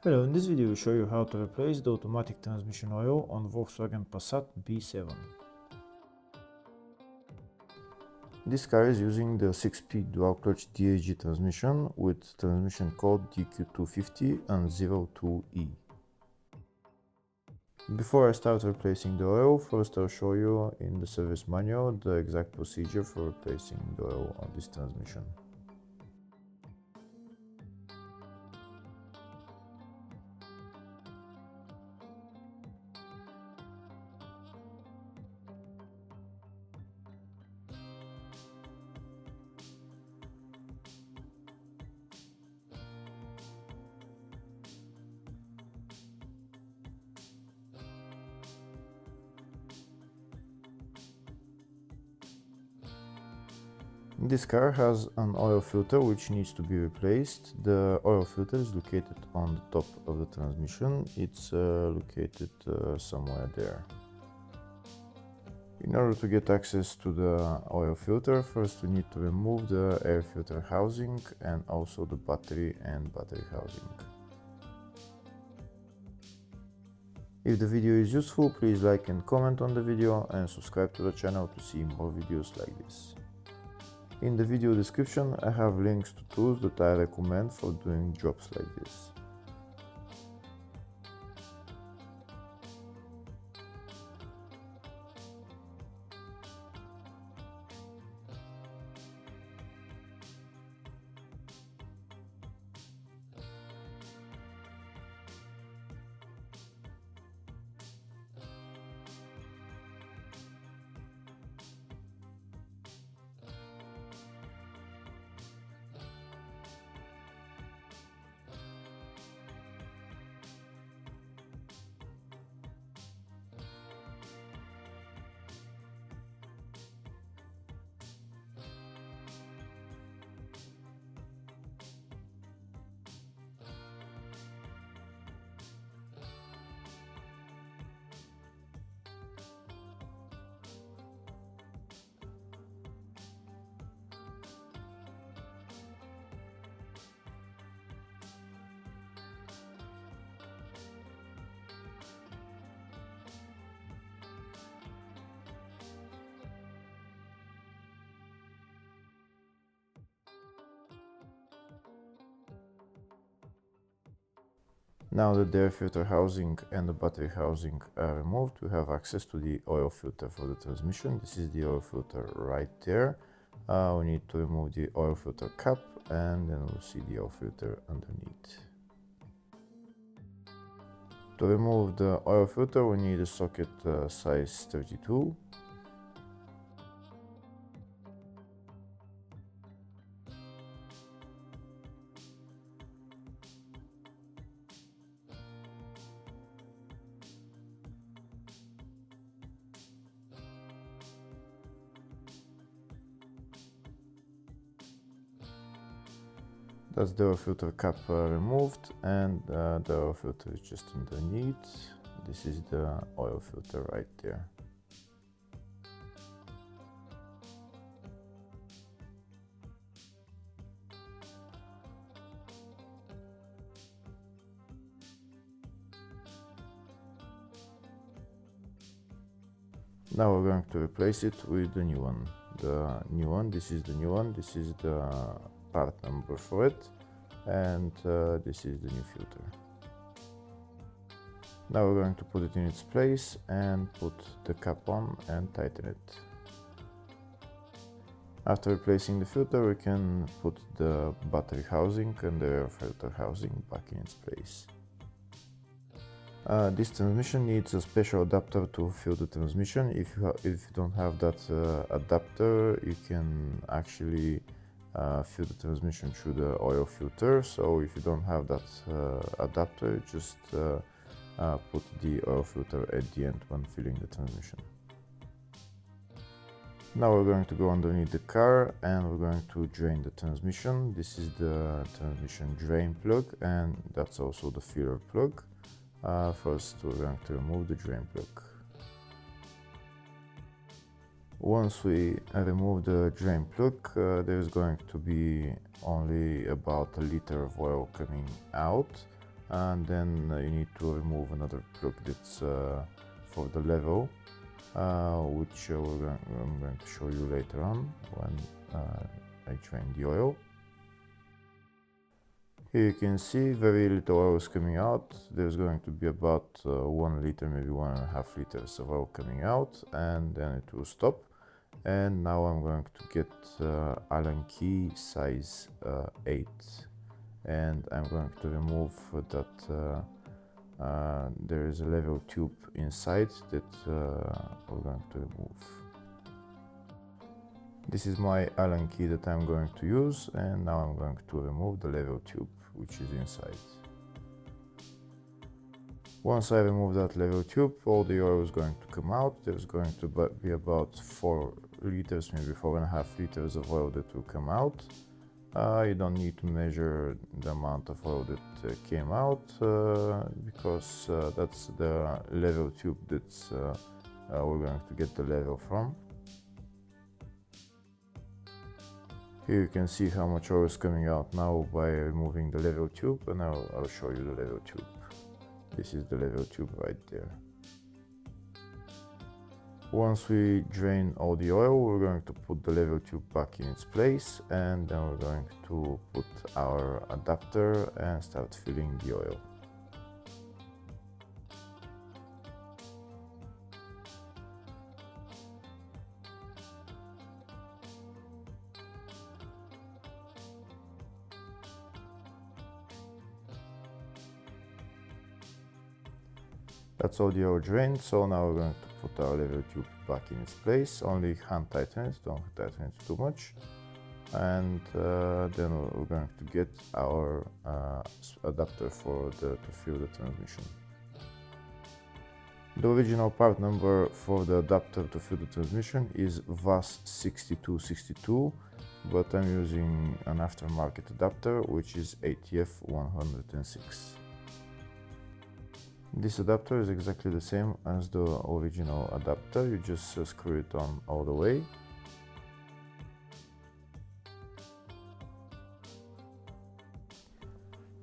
Hello, in this video we show you how to replace the automatic transmission oil on Volkswagen Passat B7. This car is using the 6-speed Dual Clutch DSG transmission with transmission code DQ250 and 02E. Before I start replacing the oil, first I'll show you in the service manual the exact procedure for replacing the oil on this transmission. This car has an oil filter which needs to be replaced. The oil filter is located on the top of the transmission. It's located somewhere there. In order to get access to the oil filter, first we need to remove the air filter housing and also the battery and battery housing. If the video is useful, please like and comment on the video and subscribe to the channel to see more videos like this. In the video description I have links to tools that I recommend for doing jobs like this. Now that the air filter housing and the battery housing are removed, we have access to the oil filter for the transmission. This is the oil filter right there. We need to remove the oil filter cap and then we'll see the oil filter underneath. To remove the oil filter we need a socket size 32. That's the oil filter cap removed, and the oil filter is just underneath. This is the oil filter right there. Now we're going to replace it with the new one. This is the new one, this is the part number for it, and this is the new filter. Now we're going to put it in its place and put the cap on and tighten it. After replacing the filter we can put the battery housing and the air filter housing back in its place. This transmission needs a special adapter to fill the transmission. If you don't have that adapter, you can actually fill the transmission through the oil filter. So if you don't have that adapter, just put the oil filter at the end when filling the transmission. Now we're going to go underneath the car and we're going to drain the transmission. This is the transmission drain plug and that's also the filler plug. First we're going to remove the drain plug. Once we remove the drain plug, there's going to be only about a liter of oil coming out. and then you need to remove another plug that's for the level, which I'm going to show you later on when I drain the oil. Here you can see very little oil is coming out. There's going to be about 1 liter, maybe 1.5 liters of oil coming out, and then it will stop. And now I'm going to get Allen key size 8, and I'm going to remove that there is a level tube inside that we're going to remove. This is my Allen key that I'm going to use, and now I'm going to remove the level tube which is inside. Once I remove that level tube, all the oil is going to come out. There's going to be about 4 liters, maybe 4.5 liters of oil that will come out. You don't need to measure the amount of oil that came out because that's the level tube that's we're going to get the level from. Here you can see how much oil is coming out now by removing the level tube, and I'll show you the level tube. This is the level tube right there. Once we drain all the oil, we're going to put the level tube back in its place, and then we're going to put our adapter and start filling the oil. That's all the oil drained, so now we're going to put our level tube back in its place. Only hand tighten it, don't tighten it too much. And then we're going to get our adapter to fill the transmission. The original part number for the adapter to fill the transmission is VAS 6262, but I'm using an aftermarket adapter which is ATF 106. This adapter is exactly the same as the original adapter, you just screw it on all the way.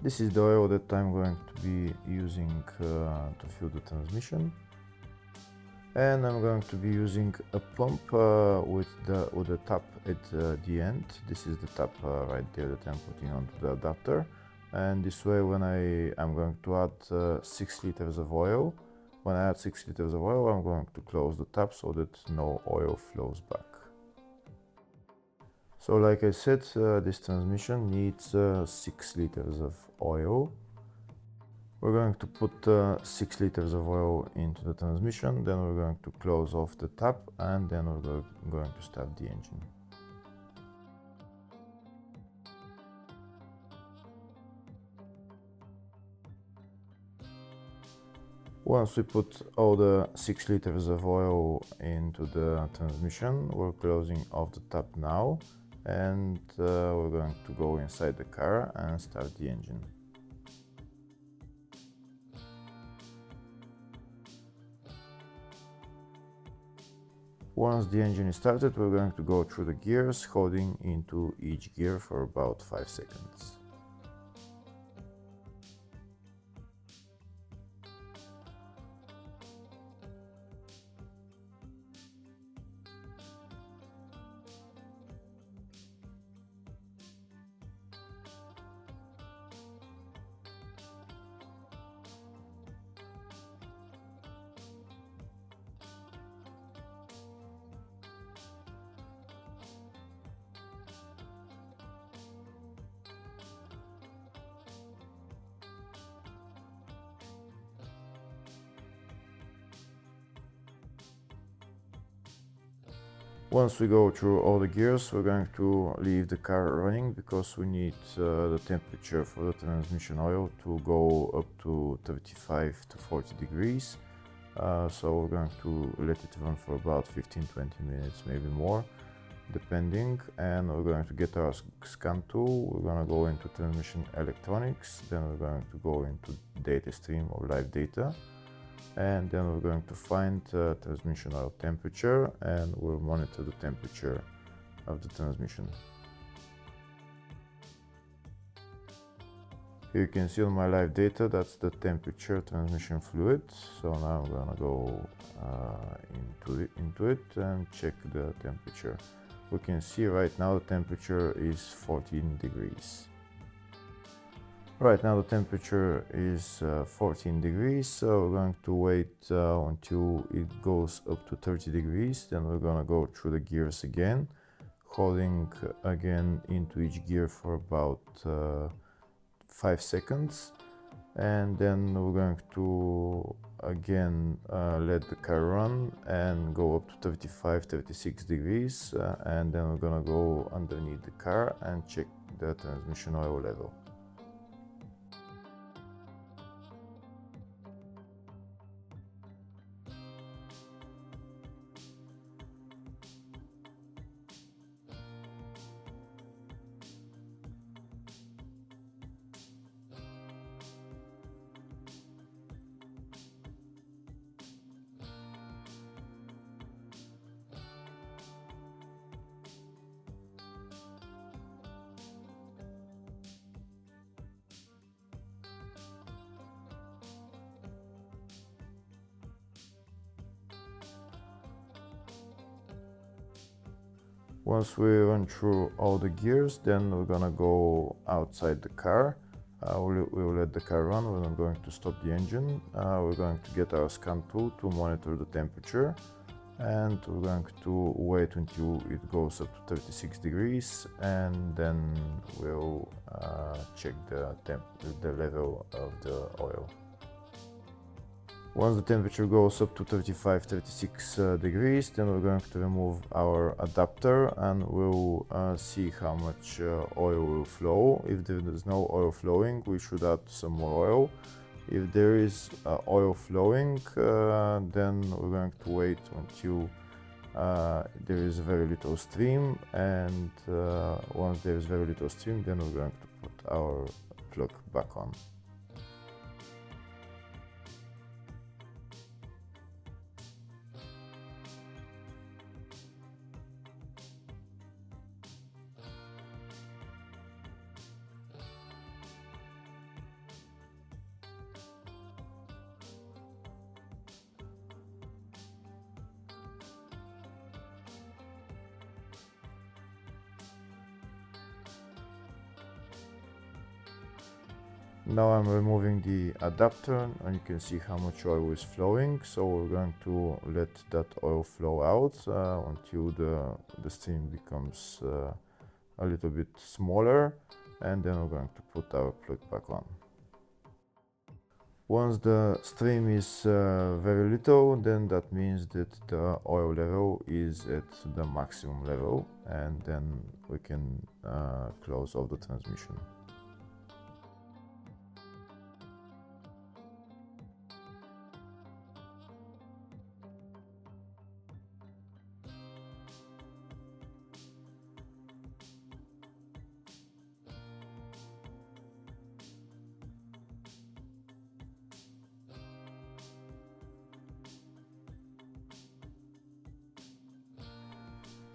This is the oil that I'm going to be using to fill the transmission. And I'm going to be using a pump with the tap at the end. This is the tap right there that I'm putting onto the adapter. And this way, when I'm going to add 6 liters of oil, when I add 6 liters of oil, I'm going to close the tap so that no oil flows back. So like I said, this transmission needs 6 liters of oil. We're going to put 6 liters of oil into the transmission, then we're going to close off the tap, and then we're going to start the engine. Once we put all the 6 liters of oil into the transmission, we're closing off the tap now, and we're going to go inside the car and start the engine. Once the engine is started, we're going to go through the gears, holding into each gear for about 5 seconds. Once we go through all the gears, we're going to leave the car running because we need the temperature for the transmission oil to go up to 35 to 40 degrees. So we're going to let it run for about 15-20 minutes, maybe more, depending. And we're going to get our scan tool. We're going to go into transmission electronics, then we're going to go into data stream or live data. And then we're going to find transmission oil temperature, and we'll monitor the temperature of the transmission. Here you can see on my live data that's the temperature transmission fluid. So now I'm gonna go into it and check the temperature. We can see right now the temperature is 14 degrees. Right now the temperature is 14 degrees, so we're going to wait until it goes up to 30 degrees. Then we're gonna go through the gears again, holding again into each gear for about 5 seconds, and then we're going to again let the car run and go up to 35-36 degrees, and then we're gonna go underneath the car and check the transmission oil level. Once we run through all the gears, then we're gonna go outside the car. We'll let the car run. We're not going to stop the engine. We're going to get our scan tool to monitor the temperature, and we're going to wait until it goes up to 36 degrees, and then we'll check the level of the oil. Once the temperature goes up to 35-36 degrees, then we're going to remove our adapter and we'll see how much oil will flow. If there is no oil flowing, we should add some more oil. If there is oil flowing, then we're going to wait until there is very little stream, and once there is very little stream, then we're going to put our plug back on. Now I'm removing the adapter and you can see how much oil is flowing. So we're going to let that oil flow out until the stream becomes a little bit smaller, and then we're going to put our plug back on. Once the stream is very little, then that means that the oil level is at the maximum level, and then we can close off the transmission.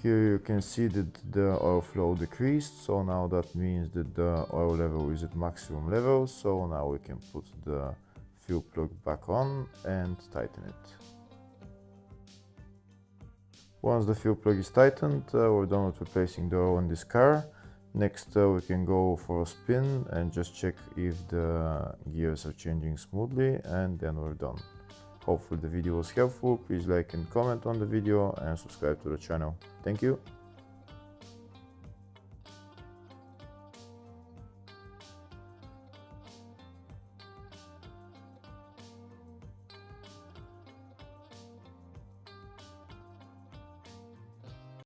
Here you can see that the oil flow decreased, so now that means that the oil level is at maximum level, so now we can put the fuel plug back on and tighten it. Once the fuel plug is tightened, we're done with replacing the oil in this car. Next we can go for a spin and just check if the gears are changing smoothly, and then we're done. Hopefully the video was helpful. Please like and comment on the video and subscribe to the channel. Thank you.